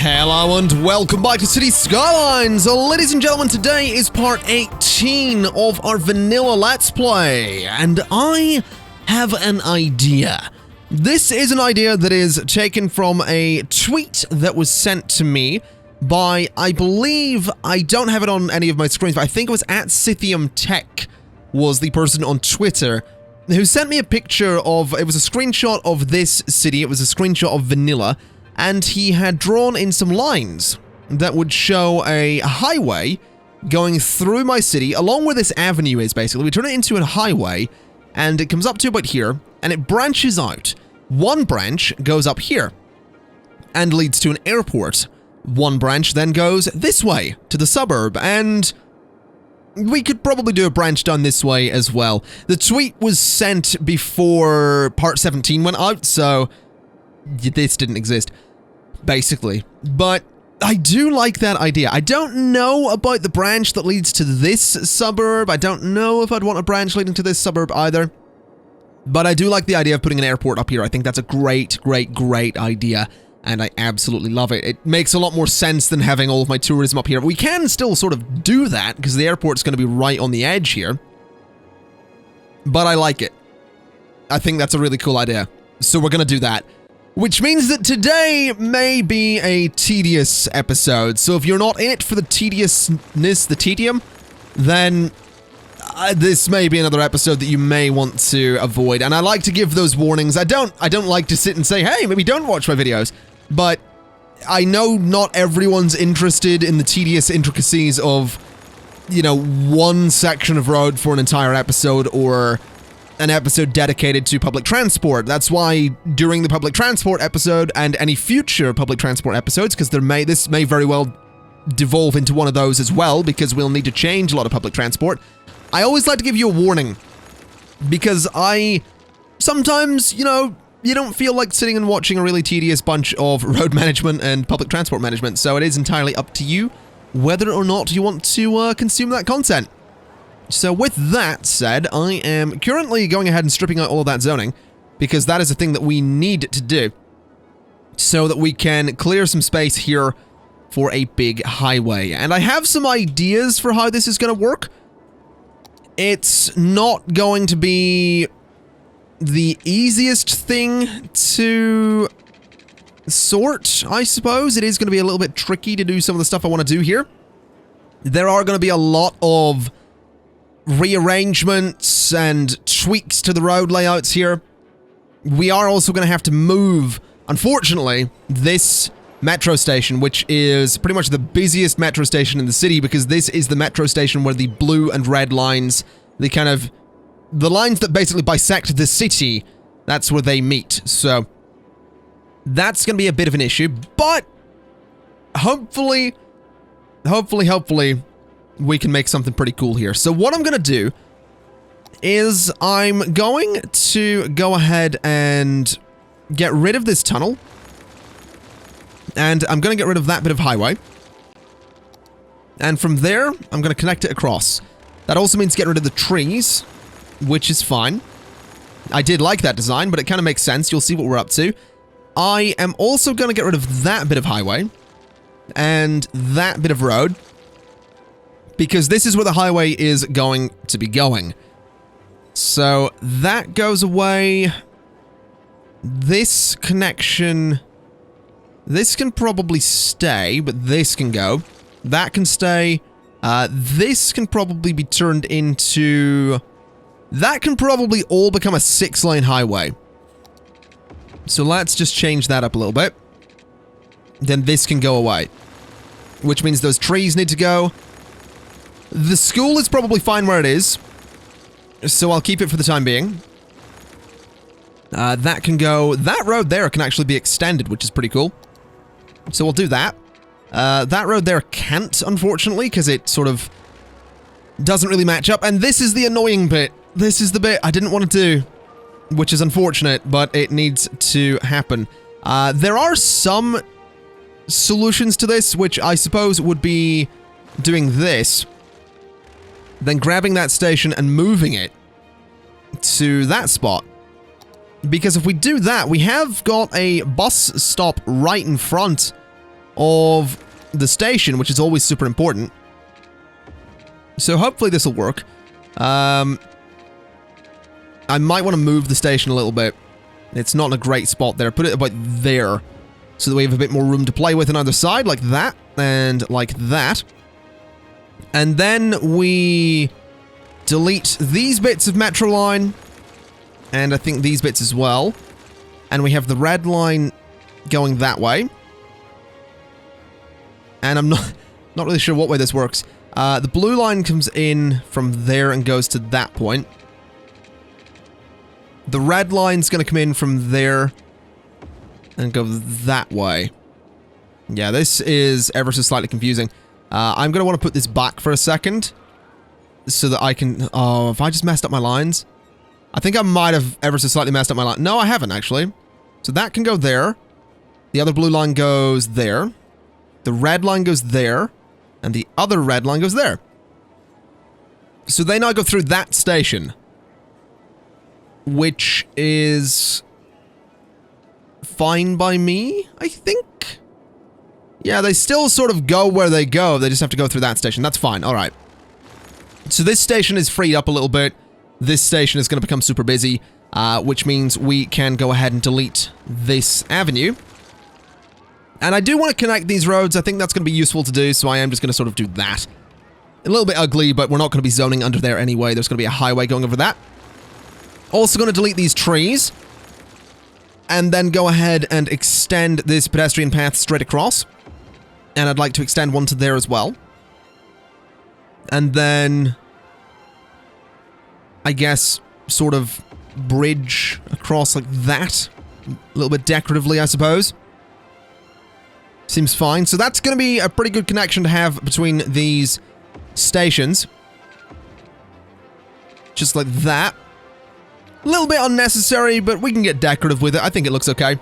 Hello and welcome back to City Skylines! Ladies and gentlemen, today is part 18 of our vanilla Let's Play, and I have an idea. This is an idea that is taken from a tweet that was sent to me by, I believe, I don't have it on any of my screens, but I think it was at Scythium Tech was the person on Twitter who sent me a picture of, it was a screenshot of this city, it was a screenshot of vanilla, and he had drawn in some lines that would show a highway going through my city, along where this avenue is, basically. We turn it into a highway, and it comes up to about here, and it branches out. One branch goes up here, and leads to an airport. One branch then goes this way, to the suburb, and we could probably do a branch down this way as well. The tweet was sent before Part 17 went out, so this didn't exist, basically. But I do like that idea. I don't know about the branch that leads to this suburb. I don't know if I'd want a branch leading to this suburb either. But I do like the idea of putting an airport up here. I think that's a great idea, and I absolutely love it. It makes a lot more sense than having all of my tourism up here. We can still sort of do that, because the airport's going to be right on the edge here. But I like it. I think that's a really cool idea. So we're going to do that. Which means that today may be a tedious episode, so if you're not in it for the tediousness, the tedium, then this may be another episode that you may want to avoid. And I like to give those warnings. I don't like to sit and say, hey, maybe don't watch my videos, but I know not everyone's interested in the tedious intricacies of, you know, one section of road for an entire episode, or an episode dedicated to public transport. That's why during the public transport episode and any future public transport episodes, because this may very well devolve into one of those as well, because we'll need to change a lot of public transport. I always like to give you a warning, because sometimes, you know, you don't feel like sitting and watching a really tedious bunch of road management and public transport management, so it is entirely up to you whether or not you want to consume that content. So with that said, I am currently going ahead and stripping out all of that zoning, because that is a thing that we need to do, so that we can clear some space here for a big highway. And I have some ideas for how this is going to work. It's not going to be the easiest thing to sort, I suppose. It is going to be a little bit tricky to do some of the stuff I want to do here. There are going to be a lot of rearrangements and tweaks to the road layouts here. We are also going to have to move, unfortunately, this metro station, which is pretty much the busiest metro station in the city, because this is the metro station where the blue and red lines, the lines that basically bisect the city, that's where they meet. So that's going to be a bit of an issue, but hopefully we can make something pretty cool here. So what I'm going to do is I'm going to go ahead and get rid of this tunnel. And I'm going to get rid of that bit of highway. And from there, I'm going to connect it across. That also means get rid of the trees, which is fine. I did like that design, but it kind of makes sense. You'll see what we're up to. I am also going to get rid of that bit of highway and that bit of road, because this is where the highway is going to be going. So that goes away. This connection, this can probably stay, but this can go. That can stay. This can probably be turned into... That can probably all become a 6-lane highway. So let's just change that up a little bit. Then this can go away, which means those trees need to go. The school is probably fine where it is, so I'll keep it for the time being. That can go... That road there can actually be extended, which is pretty cool. So we'll do that. That road there can't, unfortunately, because it sort of doesn't really match up. And this is the annoying bit. This is the bit I didn't want to do, which is unfortunate, but it needs to happen. There are some solutions to this, which I suppose would be doing this, then grabbing that station and moving it to that spot. Because if we do that, we have got a bus stop right in front of the station, which is always super important. So hopefully this will work. I might want to move the station a little bit. It's not in a great spot there. Put it about there, so that we have a bit more room to play with on either side, like that, and like that. And then we delete these bits of metro line, and I think these bits as well. And we have the red line going that way. And I'm not really sure what way this works. The blue line comes in from there and goes to that point. The red line's going to come in from there and go that way. Yeah, this is ever so slightly confusing. I'm going to want to put this back for a second so that I can... Oh, have I just messed up my lines? I think I might have ever so slightly messed up my line. No, I haven't, actually. So that can go there. The other blue line goes there. The red line goes there. And the other red line goes there. So they now go through that station. Which is fine by me, I think? Yeah, they still sort of go where they go. They just have to go through that station. That's fine. All right. So this station is freed up a little bit. This station is going to become super busy, which means we can go ahead and delete this avenue. And I do want to connect these roads. I think that's going to be useful to do, so I am just going to sort of do that. A little bit ugly, but we're not going to be zoning under there anyway. There's going to be a highway going over that. Also going to delete these trees. And then go ahead and extend this pedestrian path straight across. And I'd like to extend one to there as well. And then, I guess, sort of bridge across like that. A little bit decoratively, I suppose. Seems fine. So that's going to be a pretty good connection to have between these stations. Just like that. A little bit unnecessary, but we can get decorative with it. I think it looks okay.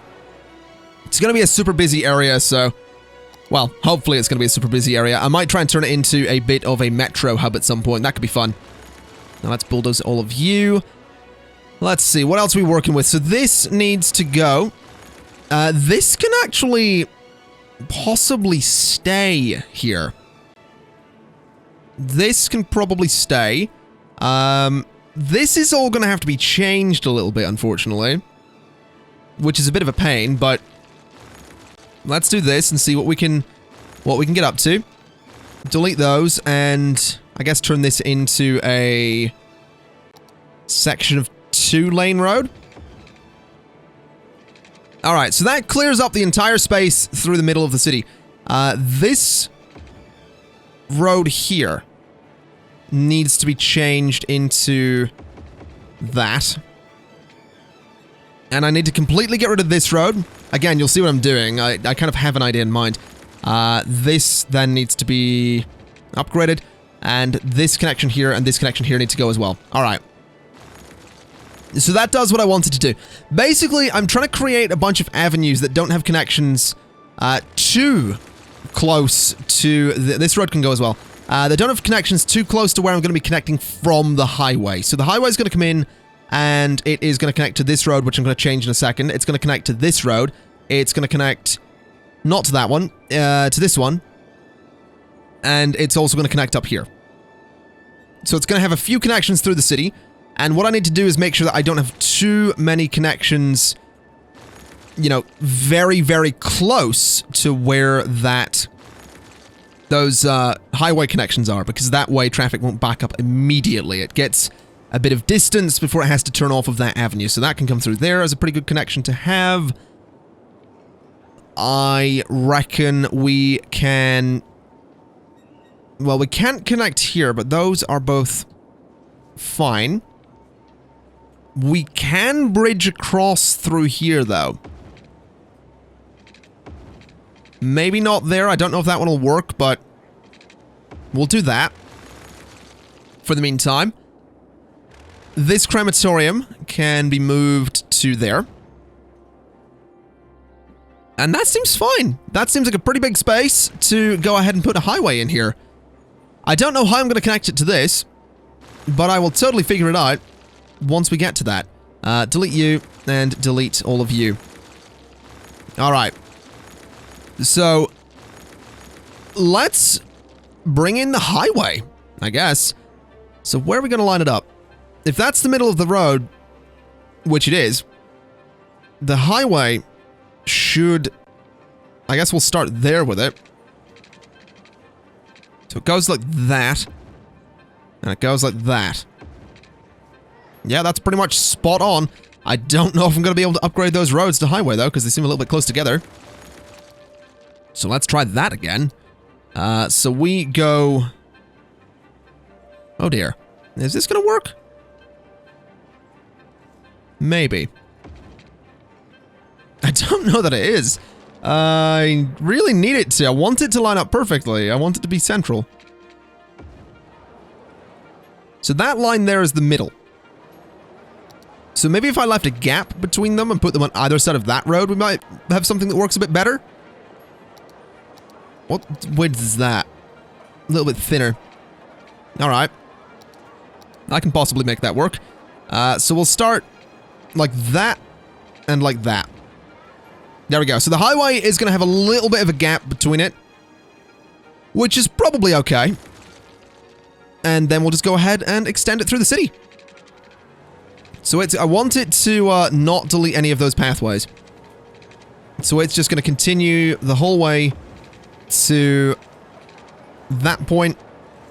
It's going to be a super busy area, so... Well, hopefully it's going to be a super busy area. I might try and turn it into a bit of a metro hub at some point. That could be fun. Now let's bulldoze all of you. Let's see, what else are we working with? So this needs to go. This can actually possibly stay here. This can probably stay. This is all going to have to be changed a little bit, unfortunately. Which is a bit of a pain, but... Let's do this and see what we can get up to. Delete those, and I guess turn this into a section of 2-lane road. Alright, so that clears up the entire space through the middle of the city. This road here needs to be changed into that. And I need to completely get rid of this road. Again, you'll see what I'm doing. I kind of have an idea in mind. This then needs to be upgraded. And this connection here and this connection here need to go as well. Alright. So that does what I wanted to do. Basically, I'm trying to create a bunch of avenues that don't have connections too close to... This road can go as well. They don't have connections too close to where I'm going to be connecting from the highway. So the highway is going to come in, and it is going to connect to this road, which I'm going to change in a second. It's going to connect to this road. It's going to connect, not to that one, to this one. And it's also going to connect up here. So it's going to have a few connections through the city. And what I need to do is make sure that I don't have too many connections, you know, very, very close to where those highway connections are, because that way traffic won't back up immediately. It gets a bit of distance before it has to turn off of that avenue. So that can come through there as a pretty good connection to have. I reckon we can... Well, we can't connect here, but those are both fine. We can bridge across through here, though. Maybe not there. I don't know if that one will work, but we'll do that for the meantime. This crematorium can be moved to there. And that seems fine. That seems like a pretty big space to go ahead and put a highway in here. I don't know how I'm going to connect it to this, but I will totally figure it out once we get to that. Delete you and delete all of you. Alright. So, let's bring in the highway, I guess. So where are we going to line it up? If that's the middle of the road, which it is, the highway should... I guess we'll start there with it. So it goes like that. And it goes like that. Yeah, that's pretty much spot on. I don't know if I'm going to be able to upgrade those roads to highway, though, because they seem a little bit close together. So let's try that again. So we go... Oh dear. Is this going to work? Maybe. I don't know that it is. I really need it to. I want it to line up perfectly. I want it to be central. So that line there is the middle. So maybe if I left a gap between them and put them on either side of that road, we might have something that works a bit better. What width is that? A little bit thinner. Alright. I can possibly make that work. So we'll start like that and like that. There we go. So the highway is going to have a little bit of a gap between it, which is probably okay. And then we'll just go ahead and extend it through the city. So it's, I want it to not delete any of those pathways. So it's just going to continue the whole way to that point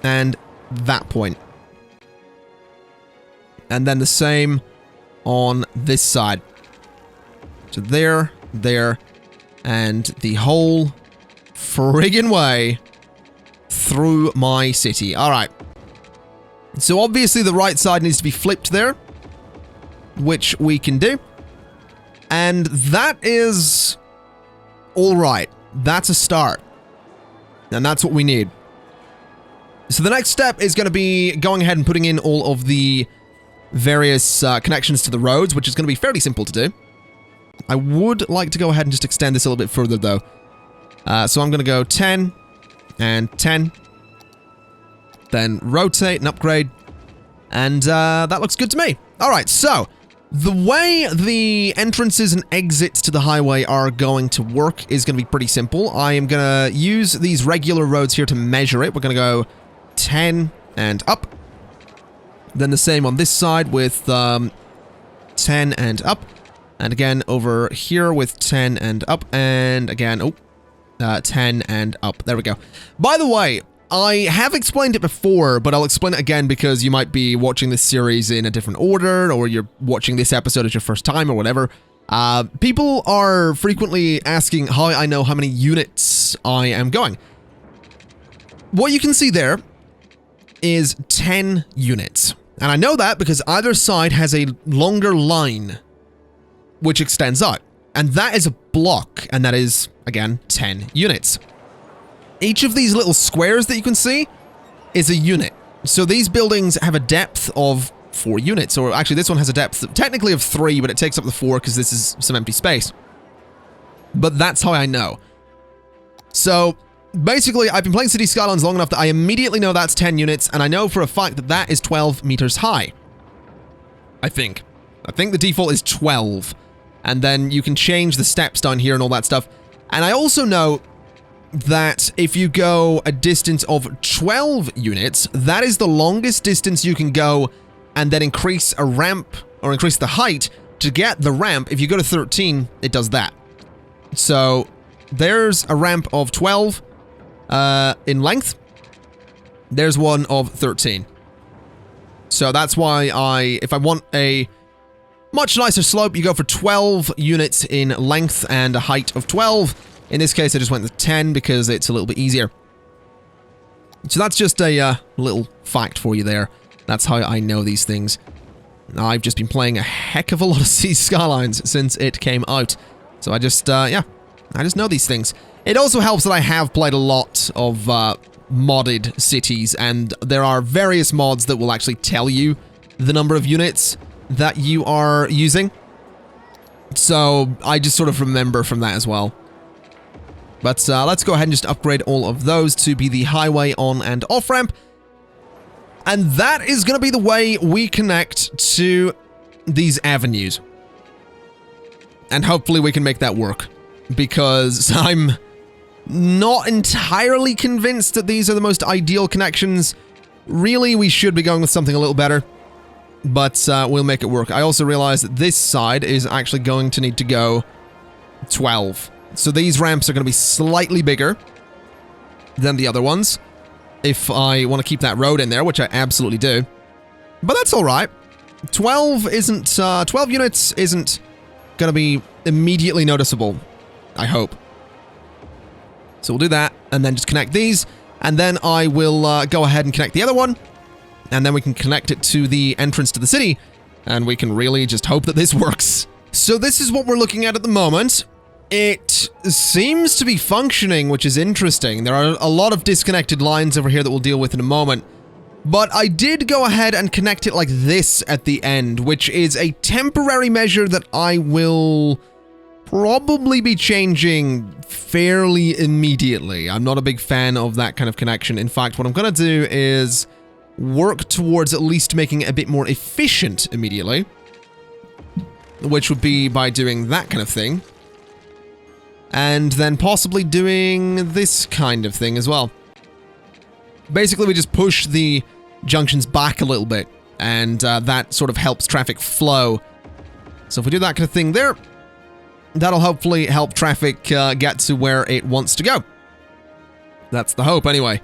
and that point. And then the same on this side. So there, there, and the whole friggin' way through my city. Alright. So obviously the right side needs to be flipped there, which we can do. And that is alright. That's a start. And that's what we need. So the next step is going to be going ahead and putting in all of the various connections to the roads, which is going to be fairly simple to do. I would like to go ahead and just extend this a little bit further, though. So I'm going to go 10 and 10. Then rotate and upgrade. And that looks good to me. Alright, so the way the entrances and exits to the highway are going to work is going to be pretty simple. I am going to use these regular roads here to measure it. We're going to go 10 and up. Then the same on this side with 10 and up. And again over here with 10 and up. And again, 10 and up. There we go. By the way, I have explained it before, but I'll explain it again because you might be watching this series in a different order, or you're watching this episode as your first time, or whatever. People are frequently asking how I know how many units I am going. What you can see there is 10 units. And I know that because either side has a longer line which extends out. And that is a block, and that is, again, 10 units. Each of these little squares that you can see is a unit. So these buildings have a depth of 4 units, or actually this one has a depth technically of 3, but it takes up the 4 because this is some empty space. But that's how I know. So basically, I've been playing City Skylines long enough that I immediately know that's 10 units, and I know for a fact that that is 12 meters high. I think the default is 12. And then you can change the steps down here and all that stuff. And I also know that if you go a distance of 12 units, that is the longest distance you can go, and then increase a ramp, or increase the height to get the ramp. If you go to 13, it does that. So there's a ramp of 12 in length. There's one of 13. So that's why if I want a much nicer slope, you go for 12 units in length and a height of 12. In this case, I just went with 10 because it's a little bit easier. So that's just a little fact for you there. That's how I know these things. I've just been playing a heck of a lot of Cities Skylines since it came out. So I just, yeah, I just know these things. It also helps that I have played a lot of modded cities, and there are various mods that will actually tell you the number of units that you are using. So I just sort of remember from that as well. But let's go ahead and just upgrade all of those to be the highway on and off ramp. And that is going to be the way we connect to these avenues. And hopefully we can make that work. Because I'm Not entirely convinced that these are the most ideal connections. Really, we should be going with something a little better. But we'll make it work. I also realize that this side is actually going to need to go 12. So these ramps are going to be slightly bigger than the other ones, if I want to keep that road in there, which I absolutely do. But that's alright. 12 units isn't going to be immediately noticeable, I hope. So we'll do that, and then just connect these, and then I will go ahead and connect the other one, and then we can connect it to the entrance to the city, and we can really just hope that this works. So this is what we're looking at the moment. It seems to be functioning, which is interesting. There are a lot of disconnected lines over here that we'll deal with in a moment. But I did go ahead and connect it like this at the end, which is a temporary measure that I will probably be changing fairly immediately. I'm not a big fan of that kind of connection. In fact, what I'm going to do is work towards at least making it a bit more efficient immediately, which would be by doing that kind of thing. And then possibly doing this kind of thing as well. Basically, we just push the junctions back a little bit, and that sort of helps traffic flow. So if we do that kind of thing there, that'll hopefully help traffic get to where it wants to go. That's the hope, anyway.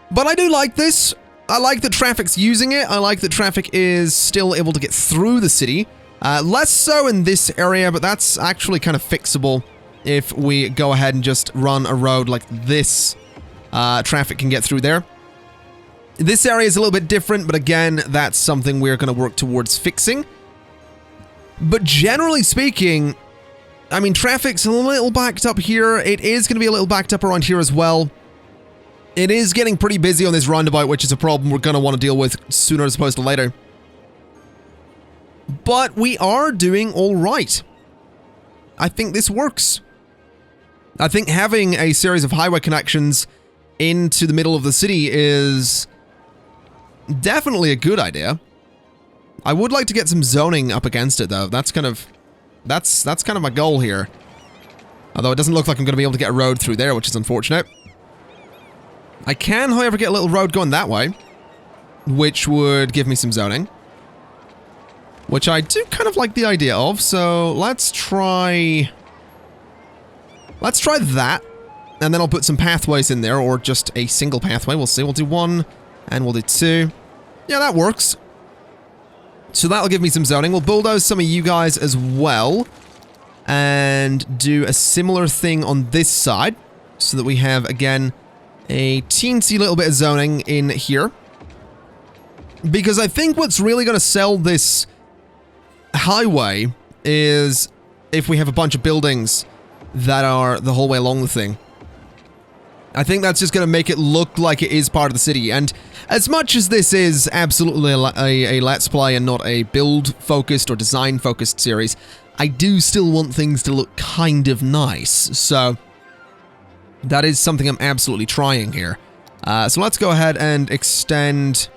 But I do like this. I like that traffic's using it. I like that traffic is still able to get through the city. Less so in this area, but that's actually kind of fixable. If we go ahead and just run a road like this, traffic can get through there. This area is a little bit different, but again, that's something we're going to work towards fixing. But generally speaking, I mean, traffic's a little backed up here. It is going to be a little backed up around here as well. It is getting pretty busy on this roundabout, which is a problem we're going to want to deal with sooner as opposed to later. But we are doing all right. I think this works. I think having a series of highway connections into the middle of the city is definitely a good idea. I would like to get some zoning up against it, though. That's kind of my goal here. Although it doesn't look like I'm going to be able to get a road through there, which is unfortunate. I can, however, get a little road going that way, which would give me some zoning, which I do kind of like the idea of. So let's try that, and then I'll put some pathways in there, or just a single pathway. We'll see. We'll do 1, and we'll do 2. Yeah, that works. So that'll give me some zoning. We'll bulldoze some of you guys as well, and do a similar thing on this side, so that we have, again, a teensy little bit of zoning in here. Because I think what's really going to sell this highway is if we have a bunch of buildings that are the whole way along the thing. I think that's just going to make it look like it is part of the city. And as much as this is absolutely a Let's Play and not a build-focused or design-focused series, I do still want things to look kind of nice. So that is something I'm absolutely trying here. So let's go ahead and extend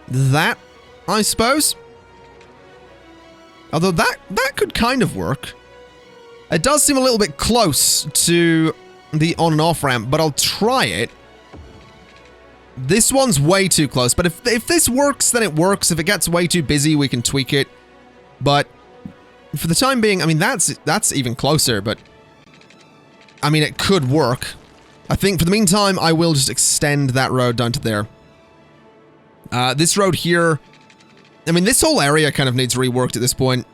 that, I suppose. Although that could kind of work. It does seem a little bit close to the on and off ramp, but I'll try it. This one's way too close, but if this works, then it works. If it gets way too busy, we can tweak it. But for the time being, I mean, that's even closer, but I mean, it could work. I think for the meantime, I will just extend that road down to there. This road here, I mean, this whole area kind of needs reworked at this point.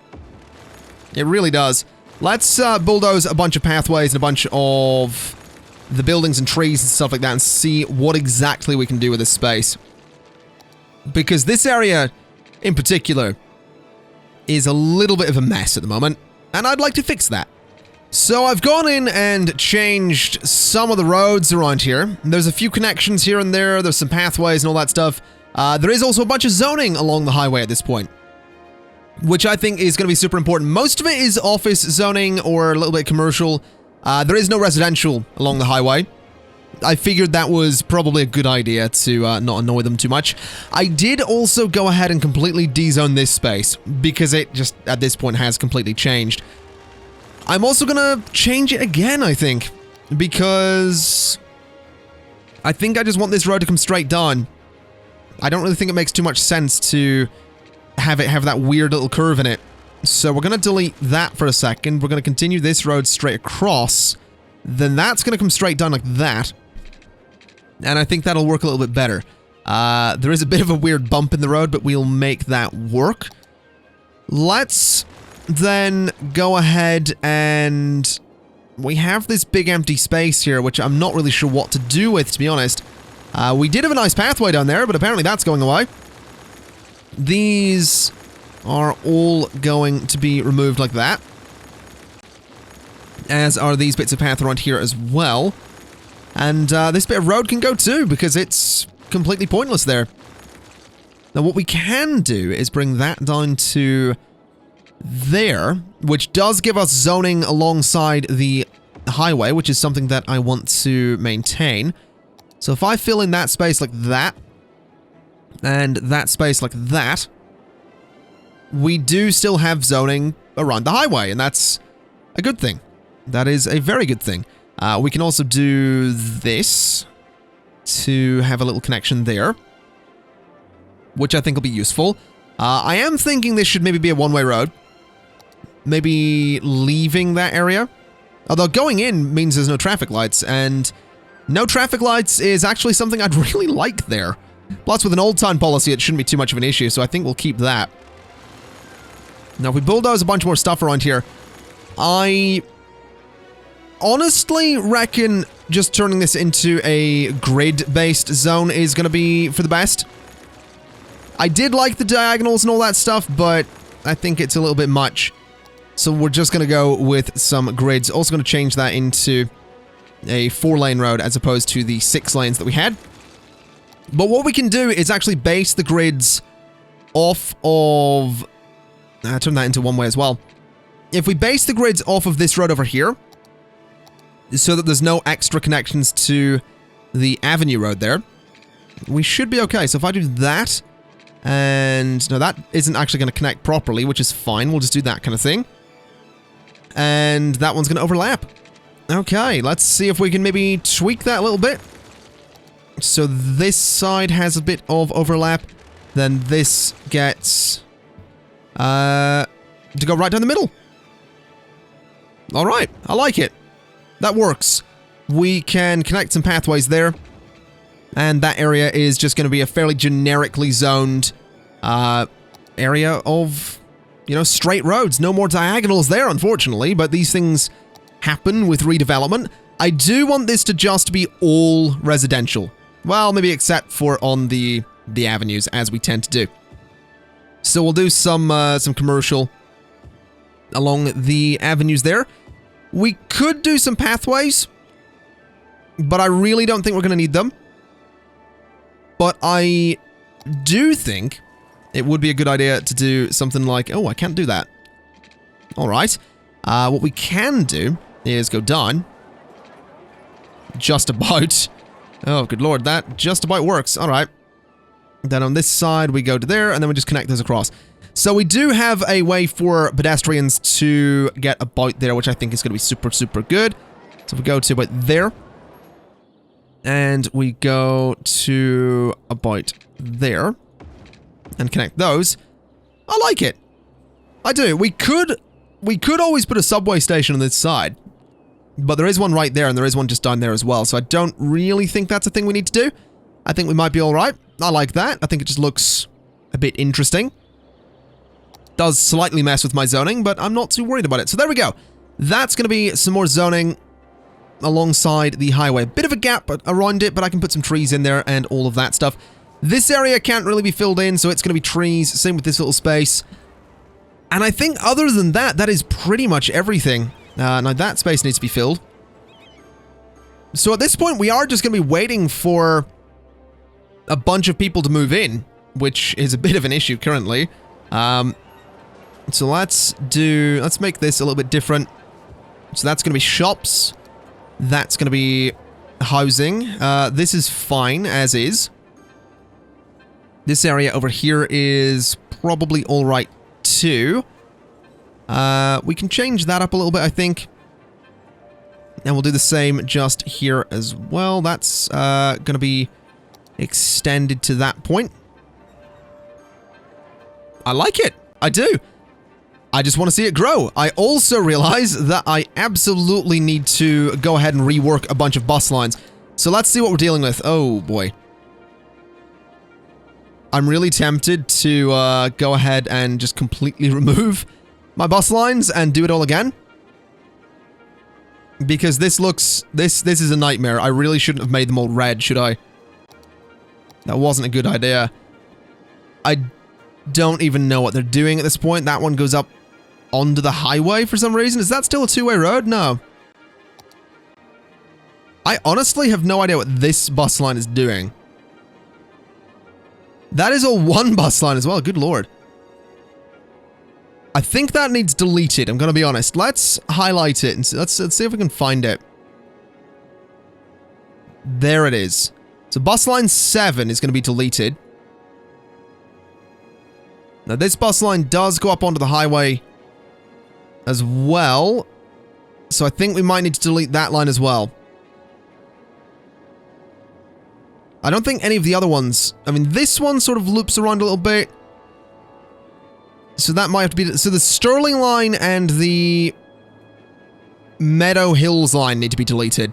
It really does. Let's bulldoze a bunch of pathways and a bunch of the buildings and trees and stuff like that and see what exactly we can do with this space. Because this area, in particular, is a little bit of a mess at the moment, and I'd like to fix that. So I've gone in and changed some of the roads around here. There's a few connections here and there, there's some pathways and all that stuff. There is also a bunch of zoning along the highway at this point, which I think is going to be super important. Most of it is office zoning or a little bit commercial. There is no residential along the highway. I figured that was probably a good idea to not annoy them too much. I did also go ahead and completely dezone this space because it just, at this point, has completely changed. I'm also going to change it again, I think. because I think I just want this road to come straight down. I don't really think it makes too much sense to have it have that weird little curve in it. So we're going to delete that for a second. We're going to continue this road straight across. Then that's going to come straight down like that. And I think that'll work a little bit better. There is a bit of a weird bump in the road, but we'll make that work. Let's then go ahead and we have this big empty space here, which I'm not really sure what to do with, to be honest. We did have a nice pathway down there, but apparently that's going away. These are all going to be removed like that. As are these bits of path around here as well. And this bit of road can go too, because it's completely pointless there. Now what we can do is bring that down to there, which does give us zoning alongside the highway, which is something that I want to maintain. So if I fill in that space like that, and that space like that, we do still have zoning around the highway, and that's a good thing. That is a very good thing. We can also do this to have a little connection there, which I think will be useful. I am thinking this should maybe be a one-way road. Maybe leaving that area. Although going in means there's no traffic lights, and no traffic lights is actually something I'd really like there. Plus, with an old town policy, it shouldn't be too much of an issue, so I think we'll keep that. Now, if we bulldoze a bunch more stuff around here, I honestly reckon just turning this into a grid-based zone is going to be for the best. I did like the diagonals and all that stuff, but I think it's a little bit much. So we're just going to go with some grids. Also going to change that into a 4-lane road as opposed to the 6 lanes that we had. But what we can do is actually base the grids off of... turn that into one way as well. If we base the grids off of this road over here, so that there's no extra connections to the avenue road there, we should be okay. So if I do that, and no, that isn't actually going to connect properly, which is fine. We'll just do that kind of thing. And that one's going to overlap. Okay, let's see if we can maybe tweak that a little bit. So this side has a bit of overlap. Then this gets to go right down the middle. All right, I like it. That works. We can connect some pathways there. And that area is just going to be a fairly generically zoned area of, you know, straight roads. No more diagonals there, unfortunately, but these things happen with redevelopment. I do want this to just be all residential. Well, maybe except for on the avenues, as we tend to do. So we'll do some commercial along the avenues there. We could do some pathways, but I really don't think we're going to need them. But I do think it would be a good idea to do something like... Oh, I can't do that. All right. What we can do is go down. Just about. Oh, good lord, that just about works. All right. Then on this side, we go to there, and then we just connect those across. So we do have a way for pedestrians to get about there, which I think is going to be super, super good. So if we go to about there, and we go to about there, and connect those, I like it. I do. We could always put a subway station on this side, but there is one right there, and there is one just down there as well. So I don't really think that's a thing we need to do. I think we might be all right. I like that. I think it just looks a bit interesting. Does slightly mess with my zoning, but I'm not too worried about it. So there we go. That's going to be some more zoning alongside the highway. A bit of a gap around it, but I can put some trees in there and all of that stuff. This area can't really be filled in, so it's going to be trees. Same with this little space. And I think other than that, that is pretty much everything. Now that space needs to be filled. So at this point, we are just going to be waiting for a bunch of people to move in, which is a bit of an issue currently. So let's make this a little bit different. So that's going to be shops. That's going to be housing. This is fine as is. This area over here is probably all right too. We can change that up a little bit, I think. And we'll do the same just here as well. That's going to be extended to that point. I like it. I do. I just want to see it grow. I also realize that I absolutely need to go ahead and rework a bunch of bus lines. So let's see what we're dealing with. Oh, boy. I'm really tempted to go ahead and just completely remove my bus lines and do it all again. Because this looks... This is a nightmare. I really shouldn't have made them all red, should I? That wasn't a good idea. I don't even know what they're doing at this point. That one goes up onto the highway for some reason. Is that still a two-way road? No. I honestly have no idea what this bus line is doing. That is a one bus line as well. Good lord. I think that needs deleted. I'm going to be honest. Let's highlight it and let's see if we can find it. There it is. So bus line 7 is going to be deleted. Now this bus line does go up onto the highway as well. So I think we might need to delete that line as well. I don't think any of the other ones... I mean, this one sort of loops around a little bit. So that might have to be... So the Sterling line and the Meadow Hills line need to be deleted.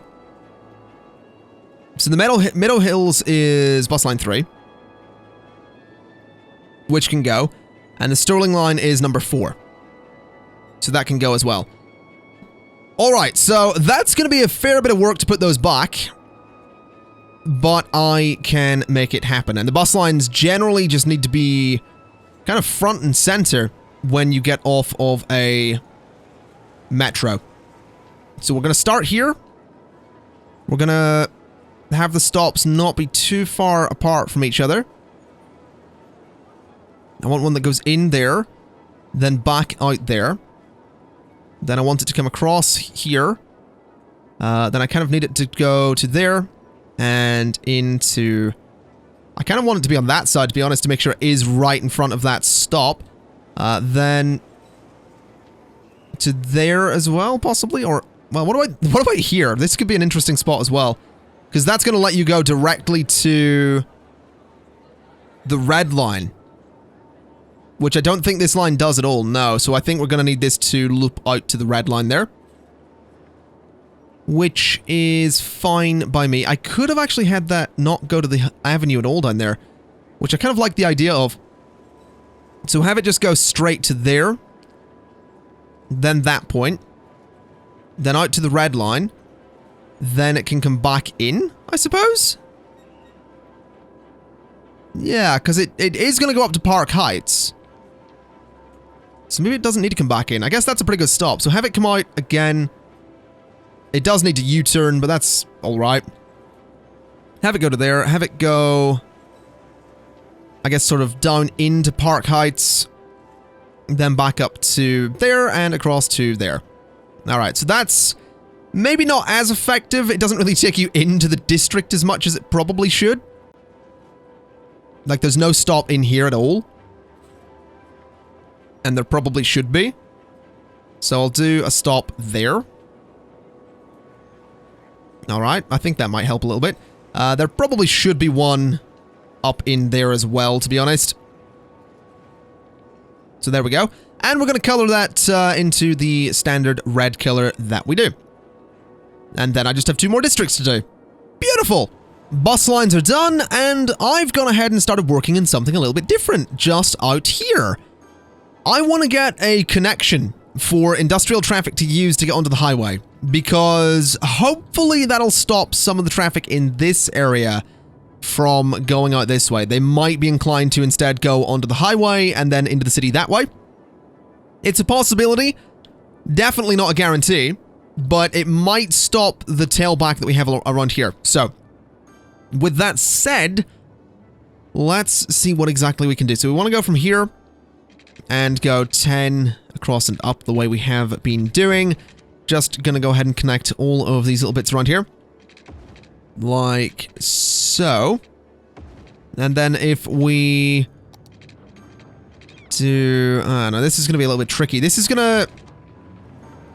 So the Meadow Hills is bus line 3. Which can go. And the Sterling line is number 4. So that can go as well. Alright, so that's going to be a fair bit of work to put those back. But I can make it happen. And the bus lines generally just need to be kind of front and center when you get off of a metro. So we're going to start here. We're going to have the stops not be too far apart from each other. I want one that goes in there, then back out there. Then I want it to come across here. Then I kind of need it to go to there. And into... I kind of want it to be on that side, to be honest, to make sure it is right in front of that stop. Then... to there as well, possibly? Or... Well, what about here? This could be an interesting spot as well. Because that's going to let you go directly to... the red line. Which I don't think this line does at all, no. So I think we're going to need this to loop out to the red line there. Which is fine by me. I could have actually had that not go to the avenue at all down there. Which I kind of like the idea of. So have it just go straight to there. Then that point. Then out to the red line. Then it can come back in, I suppose? Yeah, because it is going to go up to Park Heights. So maybe it doesn't need to come back in. I guess that's a pretty good stop. So have it come out again. It does need to U-turn, but that's alright. Have it go to there. Have it go... I guess sort of down into Park Heights. Then back up to there and across to there. Alright, so that's maybe not as effective. It doesn't really take you into the district as much as it probably should. Like, there's no stop in here at all. And there probably should be. So I'll do a stop there. Alright, I think that might help a little bit. There probably should be one up in there as well, to be honest. So there we go. And we're going to color that into the standard red color that we do. And then I just have 2 more districts to do. Beautiful! Bus lines are done, and I've gone ahead and started working in something a little bit different, just out here. I want to get a connection for industrial traffic to use to get onto the highway, because hopefully that'll stop some of the traffic in this area from going out this way. They might be inclined to instead go onto the highway and then into the city that way. It's a possibility, definitely not a guarantee, but it might stop the tailback that we have around here. So, with that said, let's see what exactly we can do. So we want to go from here and go 10 across and up the way we have been doing. Just going to go ahead and connect all of these little bits around here. Like so. And then if we do... no, this is going to be a little bit tricky. This is going to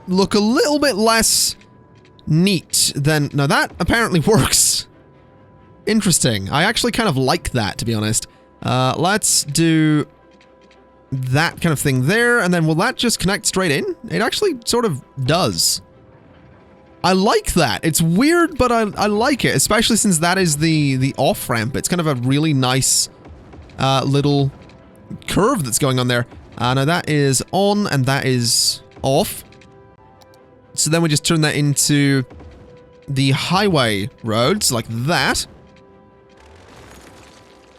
look a little bit less Neat. Then, now that apparently works. Interesting. I actually kind of like that, to be honest. Let's do that kind of thing there, and then will that just connect straight in? It actually sort of does. I like that. It's weird, but I like it, especially since that is the off-ramp. It's kind of a really nice little curve that's going on there. Now that is on, and that is off. So then we just turn that into the highway roads, like that.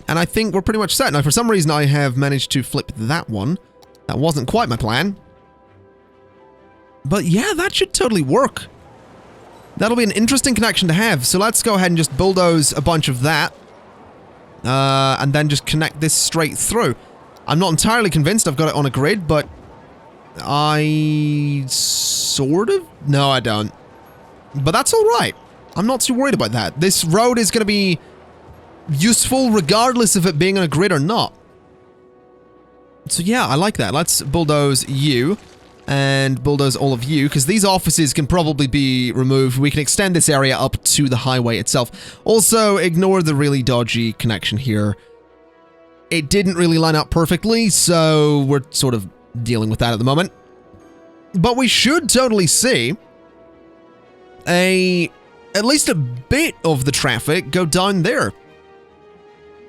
And I think we're pretty much set. Now, for some reason, I have managed to flip that one. That wasn't quite my plan. But yeah, that should totally work. That'll be an interesting connection to have. So let's go ahead and just bulldoze a bunch of that. And then just connect this straight through. I'm not entirely convinced I've got it on a grid, but I sort of? No, I don't. But that's all right. I'm not too worried about that. This road is going to be useful regardless of it being on a grid or not. So yeah, I like that. Let's bulldoze you and bulldoze all of you, because these offices can probably be removed. We can extend this area up to the highway itself. Also, ignore the really dodgy connection here. It didn't really line up perfectly, so we're sort of dealing with that at the moment. But we should totally see at least a bit of the traffic go down there.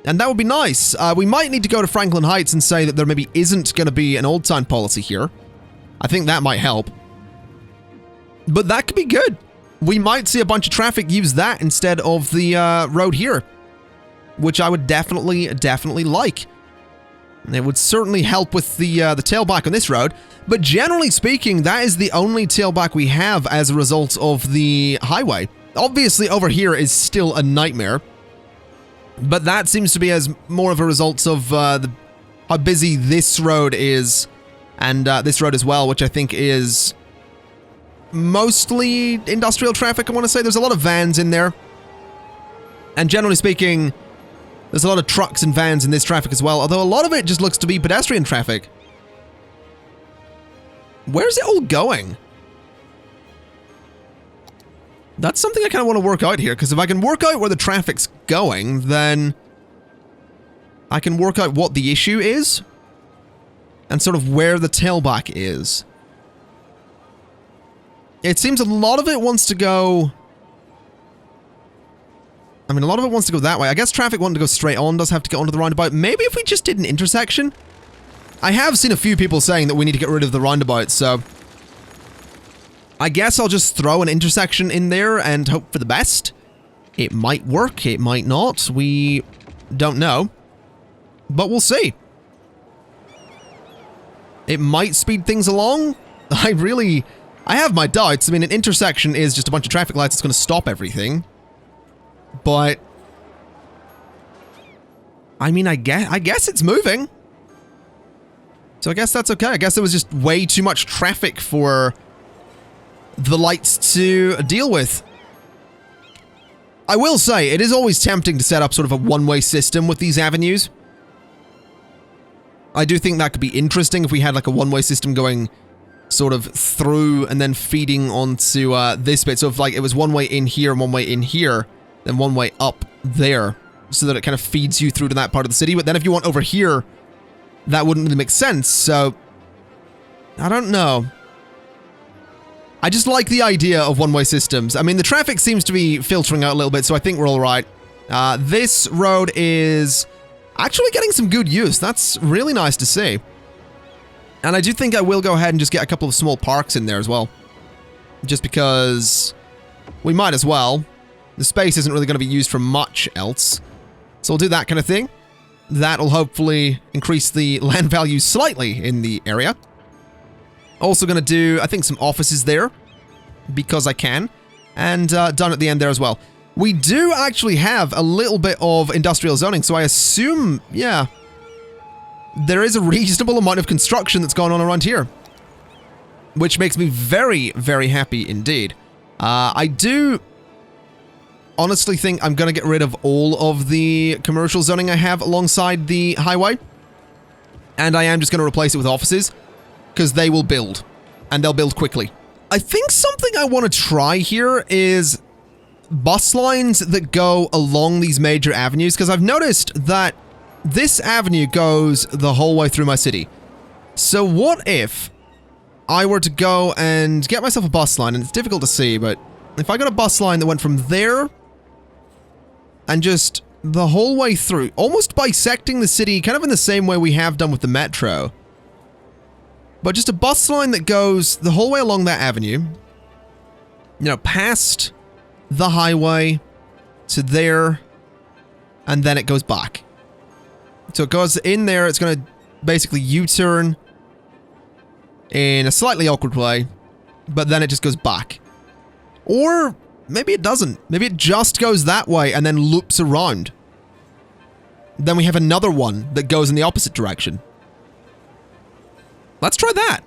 And that would be nice. We might need to go to Franklin Heights and say that there maybe isn't going to be an Old Town policy here. I think that might help. But that could be good. We might see a bunch of traffic use that instead of the road here, which I would definitely like. And it would certainly help with the tailback on this road. But generally speaking, that is the only tailback we have as a result of the highway. Obviously, over here is still a nightmare. But that seems to be as more of a result of how busy this road is, and this road as well, which I think is mostly industrial traffic, I want to say. There's a lot of vans in there. And generally speaking, there's a lot of trucks and vans in this traffic as well, although a lot of it just looks to be pedestrian traffic. Where's it all going? That's something I kind of want to work out here, because if I can work out where the traffic's going, then I can work out what the issue is and sort of where the tailback is. It seems a lot of it wants to go... I mean, a lot of it wants to go that way. I guess traffic wanting to go straight on does have to get onto the roundabout. Maybe if we just did an intersection? I have seen a few people saying that we need to get rid of the roundabout, so... I guess I'll just throw an intersection in there and hope for the best. It might work, it might not. We don't know. But we'll see. It might speed things along. I have my doubts. I mean, an intersection is just a bunch of traffic lights that's going to stop everything. But I mean, I guess it's moving. So I guess that's okay. I guess there was just way too much traffic for the lights to deal with. I will say, it is always tempting to set up sort of a one-way system with these avenues. I do think that could be interesting if we had like a one-way system going sort of through and then feeding onto this bit. So if like it was one way in here and one way in here, then one way up there, so that it kind of feeds you through to that part of the city. But then if you want over here, that wouldn't really make sense. So I don't know. I just like the idea of one-way systems. I mean, the traffic seems to be filtering out a little bit, so I think we're all right. This road is actually getting some good use. That's really nice to see. And I do think I will go ahead and just get a couple of small parks in there as well. Just because we might as well. The space isn't really going to be used for much else. So we'll do that kind of thing. That'll hopefully increase the land value slightly in the area. Also going to do, I think, some offices there, because I can, and done at the end there as well. We do actually have a little bit of industrial zoning, so I assume, yeah, there is a reasonable amount of construction that's going on around here, which makes me very, very happy indeed. I do honestly think I'm going to get rid of all of the commercial zoning I have alongside the highway, and I am just going to replace it with offices. Because they will build, and they'll build quickly. I think something I want to try here is bus lines that go along these major avenues, because I've noticed that this avenue goes the whole way through my city. So what if I were to go and get myself a bus line, and it's difficult to see, but if I got a bus line that went from there and just the whole way through, almost bisecting the city, kind of in the same way we have done with the metro, but just a bus line that goes the whole way along that avenue, you know, past the highway to there, and then it goes back. So it goes in there, it's going to basically U-turn in a slightly awkward way, but then it just goes back. Or maybe it doesn't. Maybe it just goes that way and then loops around. Then we have another one that goes in the opposite direction. Let's try that.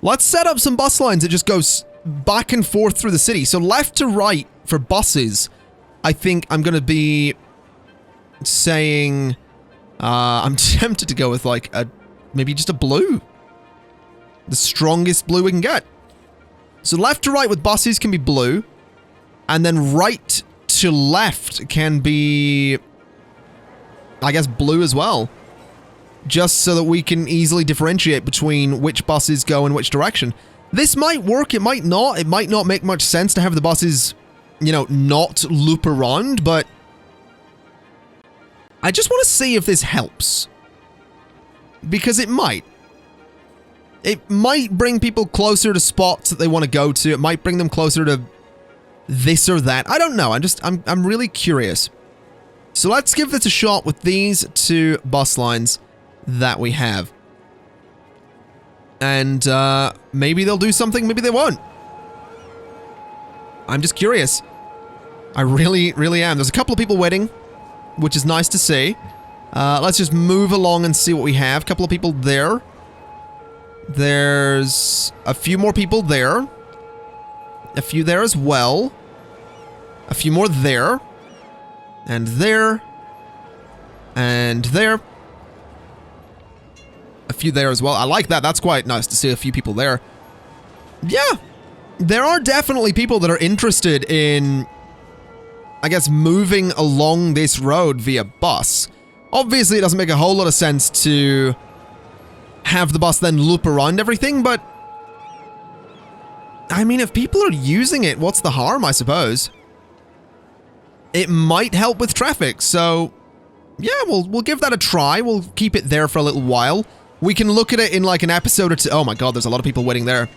Let's set up some bus lines that just goes back and forth through the city. So left to right for buses, I think I'm going to be saying, I'm tempted to go with like maybe just a blue. The strongest blue we can get. So left to right with buses can be blue. And then right to left can be, I guess, blue as well. Just so that we can easily differentiate between which buses go in which direction. This might work, it might not. It might not make much sense to have the buses, you know, not loop around, but I just want to see if this helps. Because it might. It might bring people closer to spots that they want to go to. It might bring them closer to this or that. I don't know. I'm really curious. So let's give this a shot with these two bus lines that we have. And maybe they'll do something, maybe they won't. I'm just curious. I really, really am. There's a couple of people waiting, which is nice to see. Let's just move along and see what we have. A couple of people there. There's a few more people there. A few there as well. A few more there. And there. And there. A few there as well. I like that. That's quite nice to see a few people there. Yeah. There are definitely people that are interested in, I guess, moving along this road via bus. Obviously, it doesn't make a whole lot of sense to have the bus then loop around everything, but I mean, if people are using it, what's the harm, I suppose? It might help with traffic, so yeah, we'll give that a try. We'll keep it there for a little while. We can look at it in like an episode or two. Oh my god, there's a lot of people waiting there.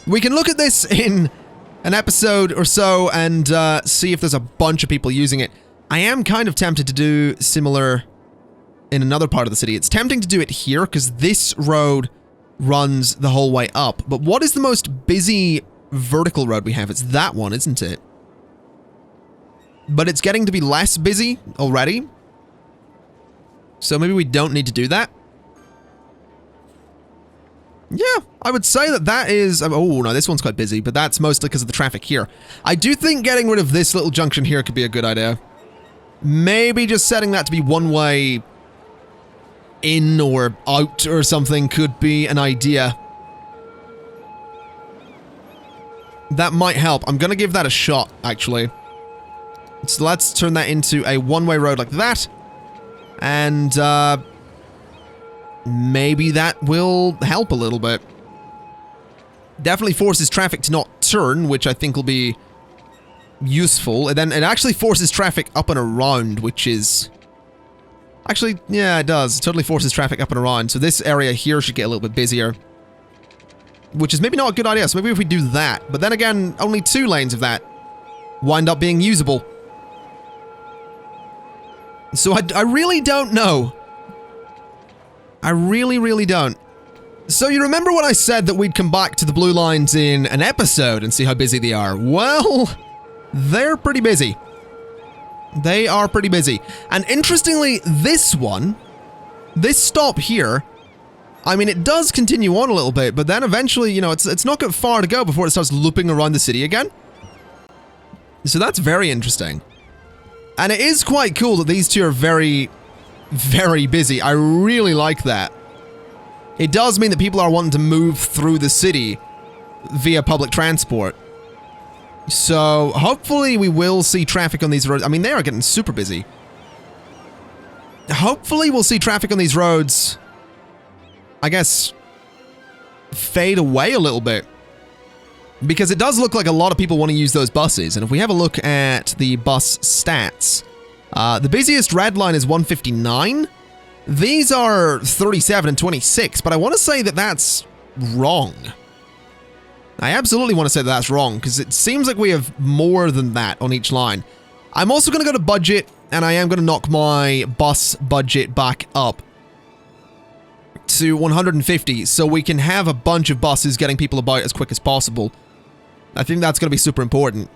We can look at this in an episode or so and see if there's a bunch of people using it. I am kind of tempted to do similar in another part of the city. It's tempting to do it here because this road runs the whole way up. But what is the most busy vertical road we have? It's that one, isn't it? But it's getting to be less busy already. So maybe we don't need to do that. Yeah, I would say that that is... Oh, no, this one's quite busy, but that's mostly because of the traffic here. I do think getting rid of this little junction here could be a good idea. Maybe just setting that to be one way in or out or something could be an idea. That might help. I'm going to give that a shot, actually. So let's turn that into a one-way road like that. And, maybe that will help a little bit. Definitely forces traffic to not turn, which I think will be useful. And then it actually forces traffic up and around, which is... Actually, yeah, it does. It totally forces traffic up and around. So this area here should get a little bit busier. Which is maybe not a good idea. So maybe if we do that. But then again, only 2 lanes of that wind up being usable. So I really don't know. I really, really don't. So you remember when I said that we'd come back to the blue lines in an episode and see how busy they are? Well, they're pretty busy. They are pretty busy. And interestingly, this one, this stop here, I mean, it does continue on a little bit, but then eventually, you know, it's not got far to go before it starts looping around the city again. So that's very interesting. And it is quite cool that these two are very, very busy. I really like that. It does mean that people are wanting to move through the city via public transport. So hopefully we will see traffic on these roads. I mean, they are getting super busy. Hopefully we'll see traffic on these roads, I guess, fade away a little bit. Because it does look like a lot of people want to use those buses. And if we have a look at the bus stats, the busiest red line is 159. These are 37 and 26, but I want to say that that's wrong. I absolutely want to say that that's wrong, because it seems like we have more than that on each line. I'm also going to go to budget, and I am going to knock my bus budget back up to 150, so we can have a bunch of buses getting people about as quick as possible. I think that's going to be super important.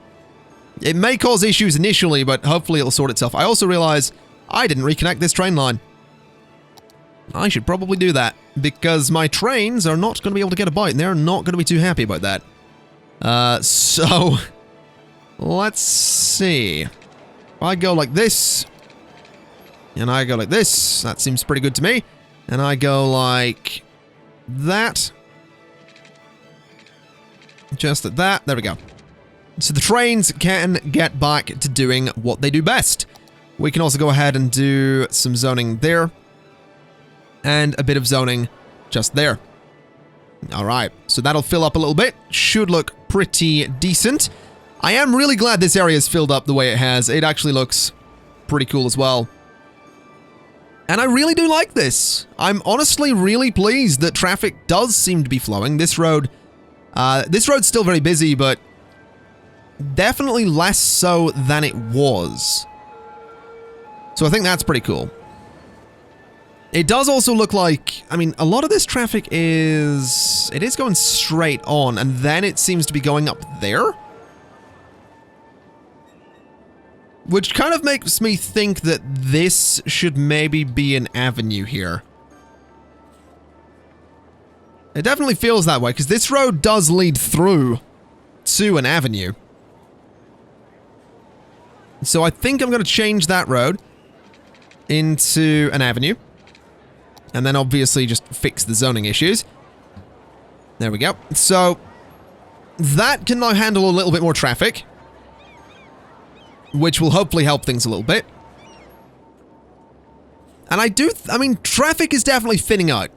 It may cause issues initially, but hopefully it'll sort itself. I also realize I didn't reconnect this train line. I should probably do that, because my trains are not going to be able to get about, and they're not going to be too happy about that. So, let's see. If I go like this, and I go like this, that seems pretty good to me. And I go like that. Just at that, there we go. So the trains can get back to doing what they do best. We can also go ahead and do some zoning there. And a bit of zoning just there. Alright, so that'll fill up a little bit. Should look pretty decent. I am really glad this area is filled up the way it has. It actually looks pretty cool as well. And I really do like this. I'm honestly really pleased that traffic does seem to be flowing. This road's still very busy, but definitely less so than it was. So I think that's pretty cool. It does also look like, I mean, a lot of this traffic is going straight on, and then it seems to be going up there. Which kind of makes me think that this should maybe be an avenue here. It definitely feels that way, because this road does lead through to an avenue. So I think I'm going to change that road into an avenue. And then obviously just fix the zoning issues. There we go. So that can now handle a little bit more traffic, which will hopefully help things a little bit. And I mean, traffic is definitely thinning out.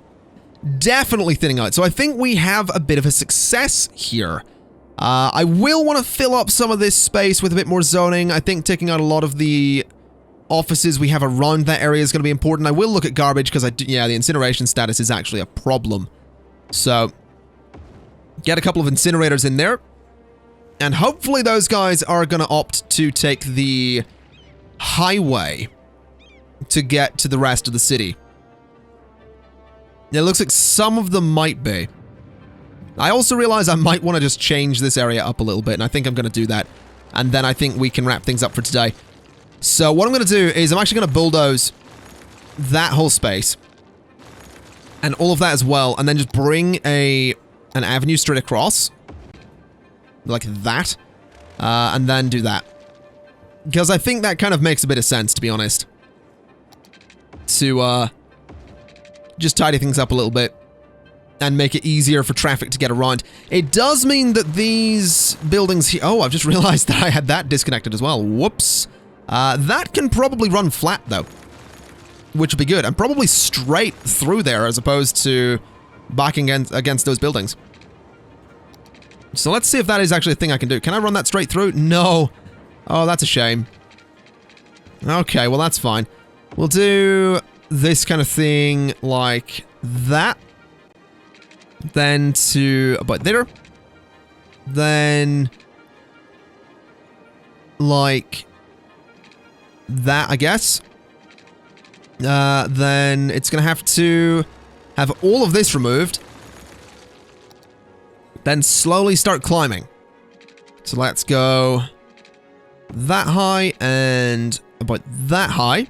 Definitely thinning out. So I think we have a bit of a success here. I will want to fill up some of this space with a bit more zoning. I think taking out a lot of the offices we have around that area is going to be important. I will look at garbage because yeah, the incineration status is actually a problem. So get a couple of incinerators in there. And hopefully those guys are going to opt to take the highway to get to the rest of the city. It looks like some of them might be. I also realize I might want to just change this area up a little bit, and I think I'm going to do that. And then I think we can wrap things up for today. So what I'm going to do is I'm actually going to bulldoze that whole space. And all of that as well, and then just bring an avenue straight across. Like that. And then do that. Because I think that kind of makes a bit of sense, to be honest. To, just tidy things up a little bit. And make it easier for traffic to get around. It does mean that these buildings here... Oh, I've just realized that I had that disconnected as well. Whoops. That can probably run flat, though. Which would be good. And probably straight through there, as opposed to backing against those buildings. So let's see if that is actually a thing I can do. Can I run that straight through? No. Oh, that's a shame. Okay, well, that's fine. We'll do this kind of thing like that. Then to about there. Then like that, I guess. Then it's going to have to have all of this removed. Then slowly start climbing. So let's go that high and about that high.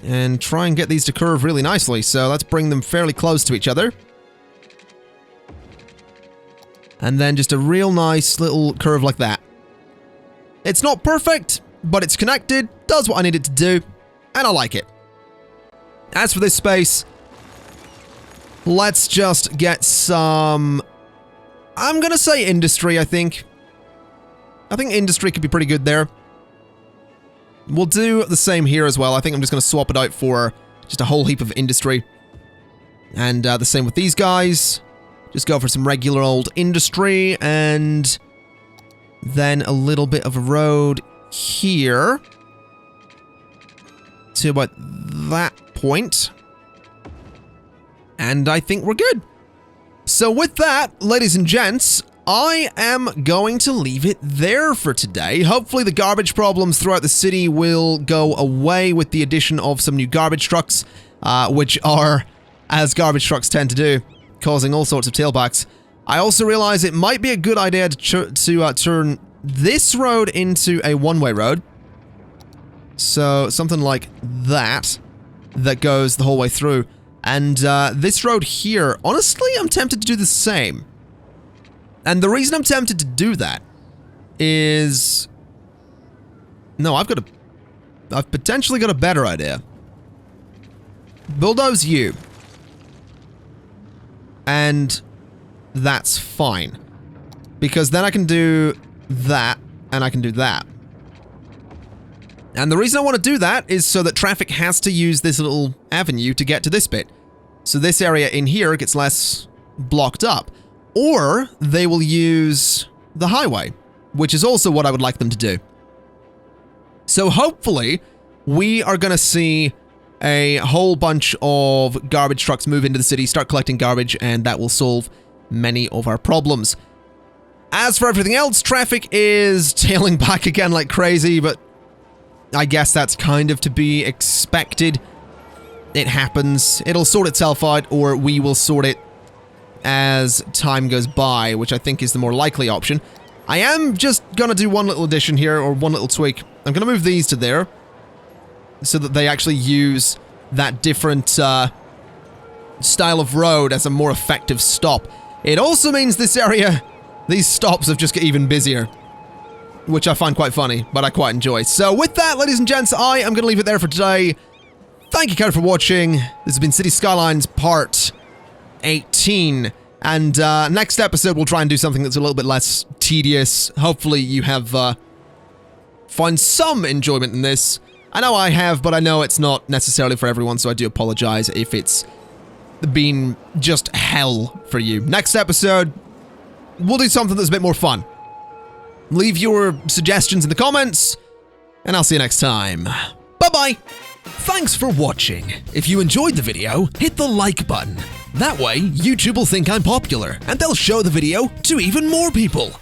And try and get these to curve really nicely. So let's bring them fairly close to each other. And then just a real nice little curve like that. It's not perfect, but it's connected, does what I need it to do, and I like it. As for this space, let's just get some I'm gonna say industry, I think. I think industry could be pretty good there. We'll do the same here as well. I think I'm just gonna swap it out for just a whole heap of industry. And the same with these guys. Just go for some regular old industry, and then a little bit of a road here to about that point. And I think we're good. So with that, ladies and gents, I am going to leave it there for today. Hopefully the garbage problems throughout the city will go away with the addition of some new garbage trucks, which are, as garbage trucks tend to do, causing all sorts of tailbacks. I also realize it might be a good idea to turn this road into a one-way road. So something like that goes the whole way through. And this road here, honestly, I'm tempted to do the same. And the reason I'm tempted to do that is... No, I've potentially got a better idea. Bulldoze you. And that's fine. Because then I can do that, and I can do that. And the reason I want to do that is so that traffic has to use this little avenue to get to this bit. So this area in here gets less blocked up. Or they will use the highway, which is also what I would like them to do. So hopefully, we are going to see a whole bunch of garbage trucks move into the city, start collecting garbage, and that will solve many of our problems. As for everything else, traffic is tailing back again like crazy, but I guess that's kind of to be expected. It happens. It'll sort itself out, or we will sort it as time goes by, which I think is the more likely option. I am just gonna do one little addition here, or one little tweak. I'm gonna move these to there, so that they actually use that different style of road as a more effective stop. It also means this area, these stops have just got even busier, which I find quite funny, but I quite enjoy. So with that, ladies and gents, I am going to leave it there for today. Thank you, Karen, for watching. This has been City Skylines Part 18. And next episode, we'll try and do something that's a little bit less tedious. Hopefully you have found some enjoyment in this. I know I have, but I know it's not necessarily for everyone, so I do apologize if it's been just hell for you. Next episode, we'll do something that's a bit more fun. Leave your suggestions in the comments, and I'll see you next time. Bye-bye! Thanks for watching. If you enjoyed the video, hit the like button. That way, YouTube will think I'm popular, and they'll show the video to even more people.